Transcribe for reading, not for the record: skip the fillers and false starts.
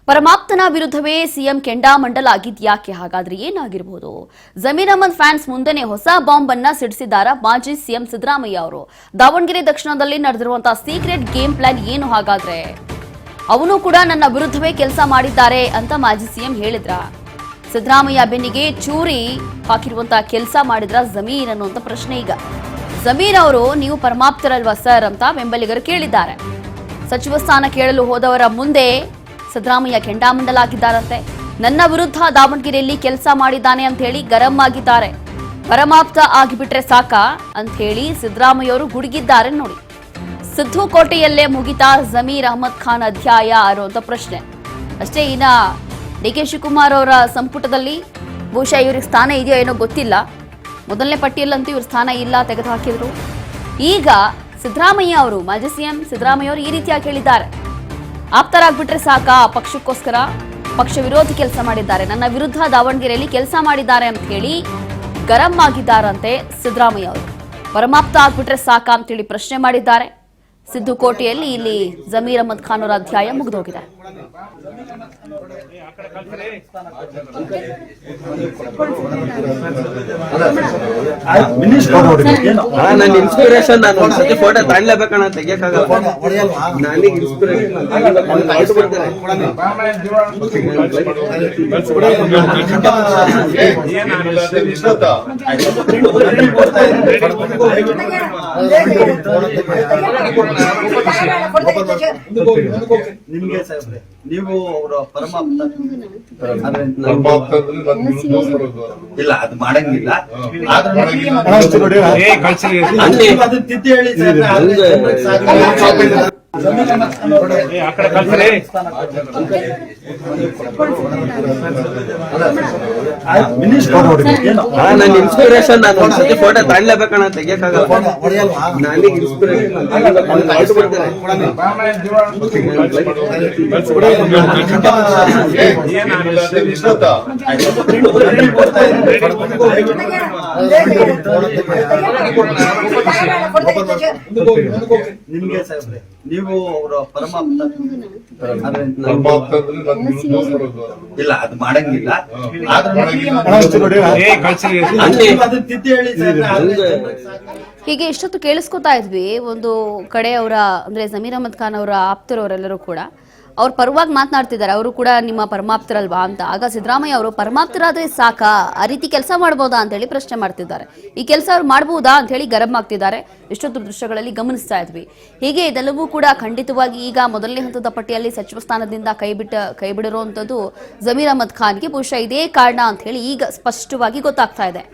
ಪರಮಾಪ್ತನ ವಿರುದ್ಧವೇ ಸಿಎಂ ಕೆಂಡಾಮಂಡಲ ಆಗಿದ್ಯಾಕೆ? ಹಾಗಾದ್ರೆ ಏನಾಗಿರಬಹುದು? ಜಮೀರ್ ಅಹಮದ್ ಫ್ಯಾನ್ಸ್ ಮುಂದೆನೆ ಹೊಸ ಬಾಂಬ್ ಅನ್ನ ಸಿಡಿಸಿದ್ದಾರಾ ಮಾಜಿ ಸಿಎಂ ಸಿದ್ದರಾಮಯ್ಯ ಅವರು? ದಾವಣಗೆರೆ ದಕ್ಷಿಣದಲ್ಲಿ ನಡೆದಿರುವಂತಹ ಸೀಕ್ರೆಟ್ ಗೇಮ್ ಪ್ಲಾನ್ ಏನು ಹಾಗಾದ್ರೆ? ಅವನು ಕೂಡ ನನ್ನ ವಿರುದ್ಧವೇ ಕೆಲಸ ಮಾಡಿದ್ದಾರೆ ಅಂತ ಮಾಜಿ ಸಿಎಂ ಹೇಳಿದ್ರ? ಸಿದ್ದರಾಮಯ್ಯ ಬೆನ್ನಿಗೆ ಚೂರಿ ಹಾಕಿರುವಂತಹ ಕೆಲಸ ಮಾಡಿದ್ರ ಜಮೀರ್ ಅನ್ನುವಂತ ಪ್ರಶ್ನೆ ಈಗ. ಜಮೀರ್ ಅವರು ನೀವು ಪರಮಾಪ್ತರಲ್ವಾ ಸರ್ ಅಂತ ಬೆಂಬಲಿಗರು ಕೇಳಿದ್ದಾರೆ. ಸಚಿವ ಸ್ಥಾನ ಕೇಳಲು ಹೋದವರ ಮುಂದೆ ಸಿದ್ದರಾಮಯ್ಯ ಕೆಂಡಾಮಂಡಲಾಗಿದ್ದಾರಂತೆ. ನನ್ನ ವಿರುದ್ಧ ದಾವಣಗೆರೆಯಲ್ಲಿ ಕೆಲಸ ಮಾಡಿದ್ದಾನೆ ಅಂತ ಹೇಳಿ ಗರಂ ಆಗಿದ್ದಾರೆ. ಪರಮಾಪ್ತ ಆಗಿಬಿಟ್ರೆ ಸಾಕ ಅಂತ ಹೇಳಿ ಸಿದ್ದರಾಮಯ್ಯ ಅವರು ಗುಡುಗಿದ್ದಾರೆ ನೋಡಿ. ಸಿದ್ದು ಕೋಟೆಯಲ್ಲೇ ಮುಗಿತಾ ಜಮೀರ್ ಅಹಮದ್ ಖಾನ್ ಅಧ್ಯಾಯ ಅನ್ನುವಂಥ ಪ್ರಶ್ನೆ ಅಷ್ಟೇ. ಇನ್ನ ಡಿ.ಕೆ. ಶಿವಕುಮಾರ್ ಅವರ ಸಂಪುಟದಲ್ಲಿ ಬಹುಶಃ ಇವ್ರಿಗೆ ಸ್ಥಾನ ಇದೆಯೋ ಏನೋ ಗೊತ್ತಿಲ್ಲ. ಮೊದಲನೇ ಪಟ್ಟಿಯಲ್ಲಂತೂ ಇವ್ರ ಸ್ಥಾನ ಇಲ್ಲ, ತೆಗೆದು ಹಾಕಿದ್ರು. ಈಗ ಸಿದ್ದರಾಮಯ್ಯ ಅವರು, ಮಾಜಿ ಸಿಎಂ ಸಿದ್ದರಾಮಯ್ಯ ಅವರು ಈ ರೀತಿಯಾಗಿ ಹೇಳಿದ್ದಾರೆ. ಆಪ್ತರಾಗ್ಬಿಟ್ರೆ ಸಾಕ, ಪಕ್ಷಕ್ಕೋಸ್ಕರ ಪಕ್ಷ ವಿರೋಧಿ ಕೆಲಸ ಮಾಡಿದ್ದಾರೆ, ನನ್ನ ವಿರುದ್ಧ ದಾವಣಗೆರೆಯಲ್ಲಿ ಕೆಲಸ ಮಾಡಿದ್ದಾರೆ ಅಂತ ಹೇಳಿ ಗರಂ ಆಗಿದ್ದಾರಂತೆ ಸಿದ್ದರಾಮಯ್ಯ ಅವರು. ಪರಮಾಪ್ತ ಆಗ್ಬಿಟ್ರೆ ಸಾಕ ಅಂತೇಳಿ ಪ್ರಶ್ನೆ ಮಾಡಿದ್ದಾರೆ. ಸಿದ್ದು ಕೋಟೆಯಲ್ಲಿ ಇಲ್ಲಿ ಜಮೀರ್ ಅಹಮದ್ ಖಾನ್ ಅವರ ಅಧ್ಯಾಯ ಮುಗಿದೋಗಿದೆ. ನನ್ನ ಇನ್ಸ್ಪಿರೇಷನ್, ನಾನು ಒಂದ್ಸತಿ ಫೋಟೋ ತಗೊಳ್ಳೇಬೇಕಣ್ಣ, ತೆಗಿಯಕ್ಕಾಗಲ್ಲ. ನನಗೆ ಇನ್ಸ್ಪಿರೇಷನ್ ನಿಮ್ಗೆ ಸಾಹೇಬ್ರೆ, ನೀವು ಅವರ ಪರಮಾಪ್ತ ಇಲ್ಲ, ಅದು ಮಾಡಂಗಿಲ್ಲ. ಅದು ತಿದ್ದಿ ಹೇಳಿ ನನ್ನ ಇನ್ಸ್ಪಿರೇಷನ್, ನಾನು ಒಂದ್ಸತಿ ಫೋಟೋ ತಗೊಳ್ಳೇಬೇಕಣ್ಣ, ತೆಗಿಯಕ್ಕಾಗಲ್ಲ. ನನಗೆ ಇನ್ಸ್ಪಿರೇಷನ್ ನಿಮ್ಗೆ ಸಾಹೇಬ್ರೆ, ನೀವು ಅವರ ಪರಮಾಪ್ತ ಇಲ್ಲ, ಅದು ಮಾಡಂಗಿಲ್ಲ. ಅದು ತಿದ್ದಿ ಹೇಳಿ. ಹೀಗೆ ಇಷ್ಟೊತ್ತು ಕೇಳಿಸ್ಕೊತಾ ಇದ್ವಿ. ಒಂದು ಕಡೆ ಅವರ ಅಂದ್ರೆ ಜಮೀರ್ ಅಹಮದ್ ಖಾನ್ ಅವರ ಆಪ್ತರವರೆಲ್ಲರೂ ಕೂಡ ಅವ್ರ ಪರವಾಗಿ ಮಾತನಾಡ್ತಿದ್ದಾರೆ. ಅವರು ಕೂಡ ನಿಮ್ಮ ಪರಮಾಪ್ತರಲ್ವಾ ಅಂತ. ಆಗ ಸಿದ್ದರಾಮಯ್ಯ ಅವರು ಪರಮಾಪ್ತರಾದ್ರೆ ಸಾಕಾ, ಆ ರೀತಿ ಕೆಲಸ ಮಾಡ್ಬೋದಾ ಅಂತ ಹೇಳಿ ಪ್ರಶ್ನೆ ಮಾಡ್ತಿದ್ದಾರೆ. ಈ ಕೆಲಸ ಅವ್ರು ಮಾಡ್ಬೋದಾ ಅಂತ ಹೇಳಿ ಗರಂ ಆಗ್ತಿದ್ದಾರೆ. ಇಷ್ಟೊತ್ತು ದೃಶ್ಯಗಳಲ್ಲಿ ಗಮನಿಸ್ತಾ ಇದ್ವಿ. ಹೀಗೆ ಇದೆಲ್ಲವೂ ಕೂಡ ಖಂಡಿತವಾಗಿ ಈಗ ಮೊದಲನೇ ಹಂತದ ಪಟ್ಟಿಯಲ್ಲಿ ಸಚಿವ ಸ್ಥಾನದಿಂದ ಕೈ ಬಿಡಿರುವಂತದ್ದು ಜಮೀರ್ ಅಹಮದ್ ಖಾನ್ಗೆ ಬಹುಶಃ ಇದೇ ಕಾರಣ ಅಂತ ಹೇಳಿ ಈಗ ಸ್ಪಷ್ಟವಾಗಿ ಗೊತ್ತಾಗ್ತಾ ಇದೆ.